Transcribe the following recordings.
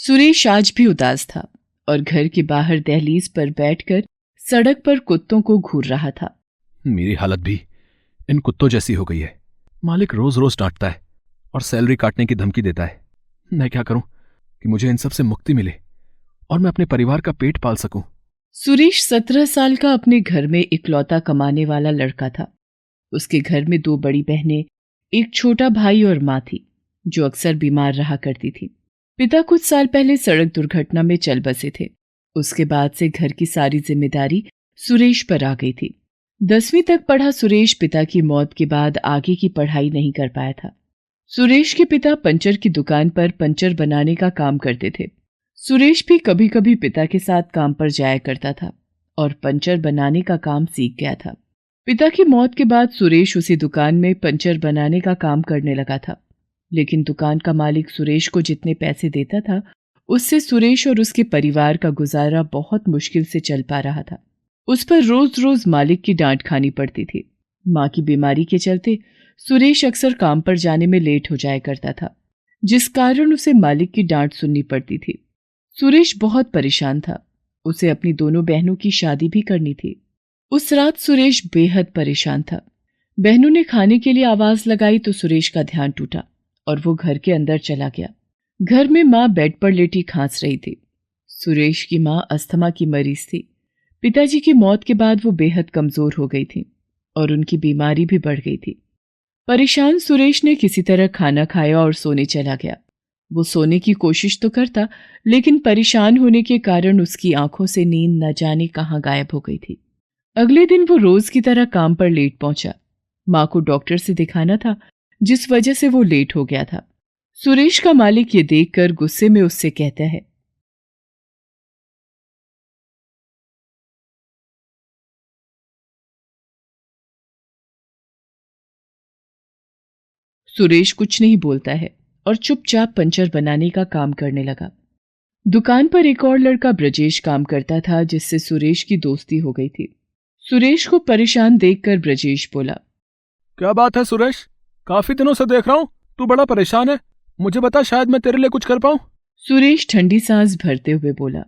सुरेश आज भी उदास था और घर के बाहर दहलीज पर बैठकर सड़क पर कुत्तों को घूर रहा था। मेरी हालत भी इन कुत्तों जैसी हो गई है। मालिक रोज रोज डांटता है और सैलरी काटने की धमकी देता है। मैं क्या करूं कि मुझे इन सब से मुक्ति मिले और मैं अपने परिवार का पेट पाल सकूं। सुरेश 17 साल का अपने घर में इकलौता कमाने वाला लड़का था। उसके घर में 2 बड़ी बहनें, एक छोटा भाई और माँ थी जो अक्सर बीमार रहा करती थी। पिता कुछ साल पहले सड़क दुर्घटना में चल बसे थे। उसके बाद से घर की सारी जिम्मेदारी सुरेश पर आ गई थी। 10वीं तक पढ़ा सुरेश पिता की मौत के बाद आगे की पढ़ाई नहीं कर पाया था। सुरेश के पिता पंचर की दुकान पर पंचर बनाने का काम करते थे। सुरेश भी कभी कभी पिता के साथ काम पर जाया करता था और पंचर बनाने का काम सीख गया था। पिता की मौत के बाद सुरेश उसी दुकान में पंचर बनाने का काम करने लगा था, लेकिन दुकान का मालिक सुरेश को जितने पैसे देता था उससे सुरेश और उसके परिवार का गुजारा बहुत मुश्किल से चल पा रहा था। उस पर रोज रोज मालिक की डांट खानी पड़ती थी। माँ की बीमारी के चलते सुरेश अक्सर काम पर जाने में लेट हो जाया करता था, जिस कारण उसे मालिक की डांट सुननी पड़ती थी। सुरेश बहुत परेशान था। उसे अपनी दोनों बहनों की शादी भी करनी थी। उस रात सुरेश बेहद परेशान था। बहनों ने खाने के लिए आवाज लगाई तो सुरेश का ध्यान टूटा और वो घर के अंदर चला गया। घर में माँ बेड पर लेटी खांस रही थी। सुरेश की माँ अस्थमा की मरीज थी। पिताजी की मौत के बाद वो बेहद कमजोर हो गई थी और उनकी बीमारी भी बढ़ गई थी। परेशान सुरेश ने किसी तरह खाना खाया और सोने चला गया। वो सोने की कोशिश तो करता, लेकिन परेशान होने के कारण उसकी आंखों से नींद न जाने कहां गायब हो गई थी। अगले दिन वो रोज की तरह काम पर लेट पहुंचा। माँ को डॉक्टर से दिखाना था, जिस वजह से वो लेट हो गया था। सुरेश का मालिक ये देखकर गुस्से में उससे कहता है, सुरेश कुछ नहीं बोलता है और चुपचाप पंचर बनाने का काम करने लगा। दुकान पर एक और लड़का ब्रजेश काम करता था, जिससे सुरेश की दोस्ती हो गई थी। सुरेश को परेशान देखकर ब्रजेश बोला, क्या बात है सुरेश, काफी दिनों से देख रहा हूं तू बड़ा परेशान है। मुझे बता, शायद मैं तेरे लिए कुछ कर पाऊं। सुरेश ठंडी सांस भरते हुए बोला,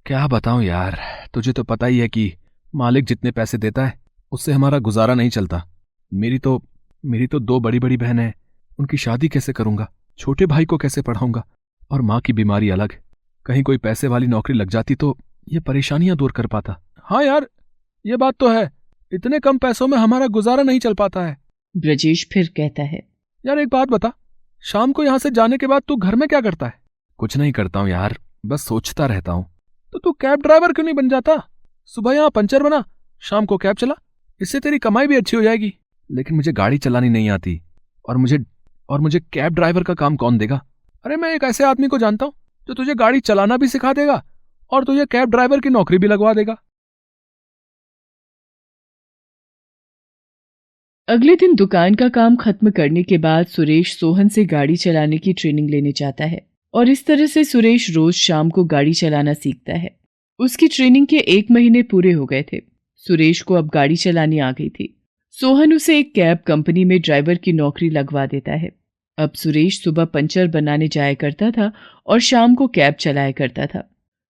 क्या बताऊं यार, तुझे तो पता ही है कि मालिक जितने पैसे देता है उससे हमारा गुजारा नहीं चलता। मेरी तो 2 बड़ी बड़ी बहन है, उनकी शादी कैसे करूंगा, छोटे भाई को कैसे पढ़ाऊंगा, और माँ की बीमारी अलग। कहीं कोई पैसे वाली नौकरी लग जाती तो ये परेशानियां दूर कर पाता। हाँ यार, ये बात तो है, इतने कम पैसों में हमारा गुजारा नहीं चल पाता है। ब्रजेश फिर कहता है, यार एक बात बता, शाम को यहां से जाने के बाद तू घर में क्या करता है? कुछ नहीं करता हूं यार, बस सोचता रहता हूं। तो तू कैब ड्राइवर क्यों नहीं बन जाता? सुबह यहां पंचर बना, शाम को कैब चला, इससे तेरी कमाई भी अच्छी हो जाएगी। लेकिन मुझे गाड़ी चलानी नहीं आती और मुझे कैब ड्राइवर का काम कौन देगा? अरे मैं एक ऐसे आदमी को जानता हूं जो तुझे गाड़ी चलाना भी सिखा देगा और तुझे कैब ड्राइवर की नौकरी भी लगवा देगा। अगले दिन दुकान का काम खत्म करने के बाद सुरेश सोहन से गाड़ी चलाने की ट्रेनिंग लेने जाता है और इस तरह से सुरेश रोज शाम को गाड़ी चलाना सीखता है। उसकी ट्रेनिंग के 1 महीने पूरे हो गए थे। सुरेश को अब गाड़ी चलानी आ गई थी। सोहन उसे एक कैब कंपनी में ड्राइवर की नौकरी लगवा देता है। अब सुरेश सुबह पंचर बनाने जाया करता था और शाम को कैब चलाया करता था।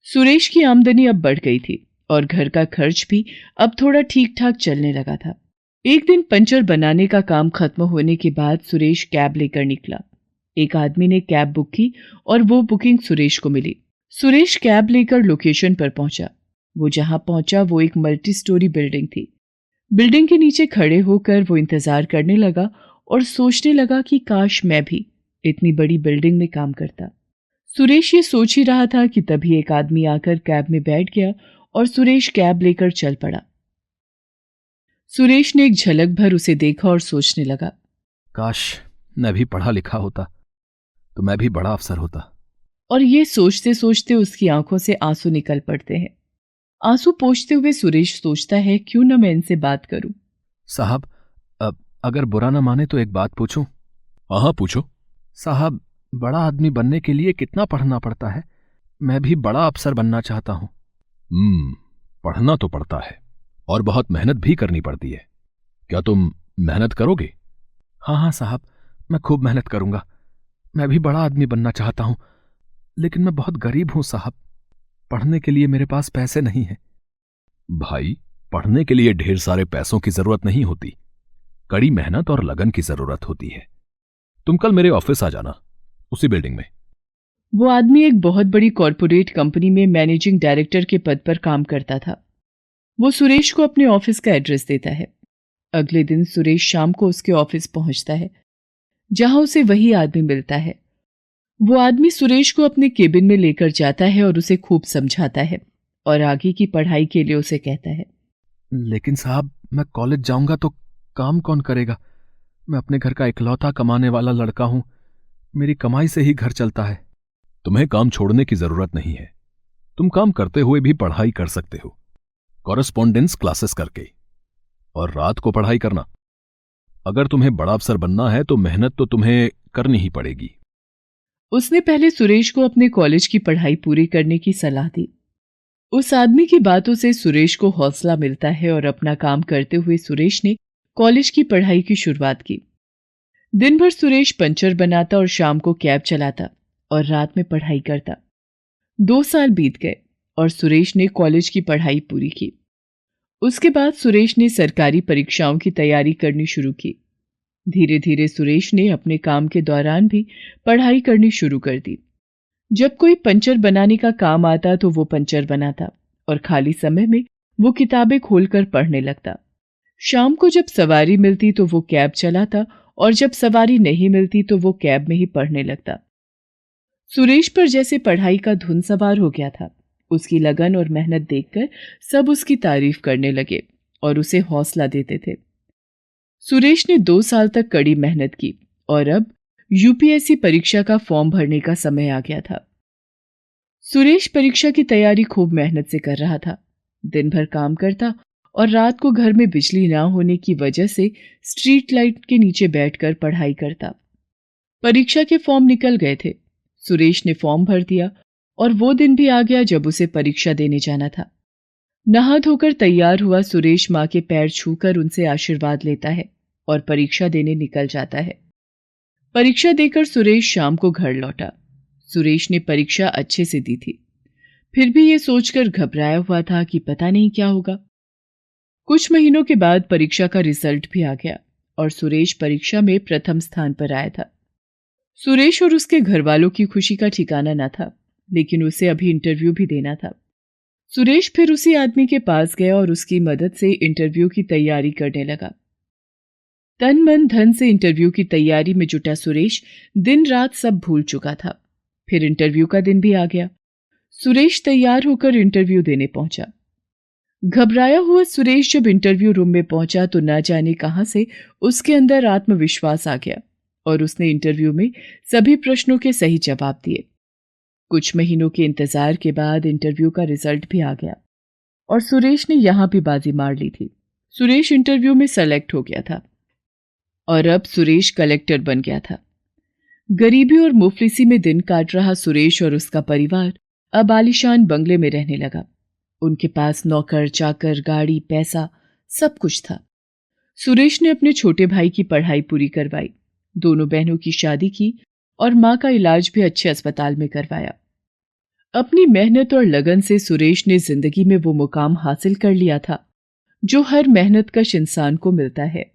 सुरेश की आमदनी अब बढ़ गई थी और घर का खर्च भी अब थोड़ा ठीक ठाक चलने लगा था। एक दिन पंचर बनाने का काम खत्म होने के बाद सुरेश कैब लेकर निकला। एक आदमी ने कैब बुक की और वो बुकिंग सुरेश को मिली। सुरेश कैब लेकर लोकेशन पर पहुंचा। वो जहां पहुंचा वो एक मल्टी स्टोरी बिल्डिंग थी। बिल्डिंग के नीचे खड़े होकर वो इंतजार करने लगा और सोचने लगा कि काश मैं भी इतनी बड़ी बिल्डिंग में काम करता। सुरेश ये सोच ही रहा था कि तभी एक आदमी आकर कैब में बैठ गया और सुरेश कैब लेकर चल पड़ा। सुरेश ने एक झलक भर उसे देखा और सोचने लगा, काश मैं भी पढ़ा लिखा होता तो मैं भी बड़ा अफसर होता। और ये सोचते सोचते उसकी आंखों से आंसू निकल पड़ते हैं। आंसू पोंछते हुए सुरेश सोचता है, क्यों न मैं इनसे बात करूं। साहब, अगर बुरा ना माने तो एक बात पूछूं? हाँ पूछो। साहब, बड़ा आदमी बनने के लिए कितना पढ़ना पड़ता है? मैं भी बड़ा अफसर बनना चाहता हूं। पढ़ना तो पड़ता है और बहुत मेहनत भी करनी पड़ती है। क्या तुम मेहनत करोगे? हाँ हाँ साहब, मैं खूब मेहनत करूंगा। मैं भी बड़ा आदमी बनना चाहता हूं। लेकिन मैं बहुत गरीब हूं साहब, पढ़ने के लिए मेरे पास पैसे नहीं हैं। भाई, पढ़ने के लिए ढेर सारे पैसों की जरूरत नहीं होती, कड़ी मेहनत और लगन की जरूरत होती है। तुम कल मेरे ऑफिस आ जाना, उसी बिल्डिंग में। वो आदमी एक बहुत बड़ी कॉरपोरेट कंपनी में मैनेजिंग डायरेक्टर के पद पर काम करता था। वो सुरेश को अपने ऑफिस का एड्रेस देता है। अगले दिन सुरेश शाम को उसके ऑफिस पहुंचता है, जहां उसे वही आदमी मिलता है। वो आदमी सुरेश को अपने केबिन में लेकर जाता है और उसे खूब समझाता है और आगे की पढ़ाई के लिए उसे कहता है। लेकिन साहब, मैं कॉलेज जाऊंगा तो काम कौन करेगा? मैं अपने घर का इकलौता कमाने वाला लड़का हूं, मेरी कमाई से ही घर चलता है। तुम्हें काम छोड़ने की जरूरत नहीं है, तुम काम करते हुए भी पढ़ाई कर सकते हो, कॉरेस्पॉन्डेंस क्लासेस करके, और रात को पढ़ाई करना। अगर तुम्हें बड़ा अफसर बनना है तो मेहनत तो तुम्हें करनी ही पड़ेगी। उसने पहले सुरेश को अपने कॉलेज की पढ़ाई पूरी करने की सलाह दी। उस आदमी की बातों से सुरेश को हौसला मिलता है और अपना काम करते हुए सुरेश ने कॉलेज की पढ़ाई की शुरुआत की। दिन भर सुरेश पंचर बनाता और शाम को कैब चलाता और रात में पढ़ाई करता। 2 साल बीत गए और सुरेश ने कॉलेज की पढ़ाई पूरी की। उसके बाद सुरेश ने सरकारी परीक्षाओं की तैयारी करनी शुरू की। धीरे धीरे सुरेश ने अपने काम के दौरान भी पढ़ाई करनी शुरू कर दी। जब कोई पंचर बनाने का काम आता तो वो पंचर बनाता और खाली समय में वो किताबें खोलकर पढ़ने लगता। शाम को जब सवारी मिलती तो वो कैब चलाता और जब सवारी नहीं मिलती तो वो कैब में ही पढ़ने लगता। सुरेश पर जैसे पढ़ाई का धुन सवार हो गया था। उसकी लगन और मेहनत देखकर सब उसकी तारीफ करने लगे और उसे हौसला देते थे। सुरेश ने 2 साल तक कड़ी मेहनत की और अब यूपीएससी परीक्षा का फॉर्म भरने का समय आ गया था। सुरेश परीक्षा की तैयारी खूब मेहनत से कर रहा था। दिन भर काम करता और रात को घर में बिजली ना होने की वजह से स्ट्रीट लाइट के नीचे बैठकर पढ़ाई करता। परीक्षा के फॉर्म निकल गए थे। सुरेश ने फॉर्म भर दिया और वो दिन भी आ गया जब उसे परीक्षा देने जाना था। नहा धोकर तैयार हुआ सुरेश मां के पैर छूकर उनसे आशीर्वाद लेता है और परीक्षा देने निकल जाता है। परीक्षा देकर सुरेश शाम को घर लौटा। सुरेश ने परीक्षा अच्छे से दी थी, फिर भी ये सोचकर घबराया हुआ था कि पता नहीं क्या होगा। कुछ महीनों के बाद परीक्षा का रिजल्ट भी आ गया और सुरेश परीक्षा में प्रथम स्थान पर आया था। सुरेश और उसके घर वालों की खुशी का ठिकाना न था, लेकिन उसे अभी इंटरव्यू भी देना था। सुरेश फिर उसी आदमी के पास गया और उसकी मदद से इंटरव्यू की तैयारी करने लगा। तन मन धन से इंटरव्यू की तैयारी में जुटा सुरेश दिन रात सब भूल चुका था। फिर इंटरव्यू का दिन भी आ गया। सुरेश तैयार होकर इंटरव्यू देने पहुंचा। घबराया हुआ सुरेश जब इंटरव्यू रूम में पहुंचा तो न जाने कहां से उसके अंदर आत्मविश्वास आ गया और उसने इंटरव्यू में सभी प्रश्नों के सही जवाब दिए। कुछ महीनों के इंतजार के बाद इंटरव्यू का रिजल्ट भी आ गया और सुरेश ने यहां भी बाजी मार ली थी। सुरेश इंटरव्यू में सेलेक्ट हो गया था और अब सुरेश कलेक्टर बन गया था। गरीबी और मुफलिसी में दिन काट रहा सुरेश और उसका परिवार अब आलीशान बंगले में रहने लगा। उनके पास नौकर चाकर, गाड़ी, पैसा, सब कुछ था। सुरेश ने अपने छोटे भाई की पढ़ाई पूरी करवाई, दोनों बहनों की शादी की और मां का इलाज भी अच्छे अस्पताल में करवाया। अपनी मेहनत और लगन से सुरेश ने जिंदगी में वो मुकाम हासिल कर लिया था जो हर मेहनतकश इंसान को मिलता है।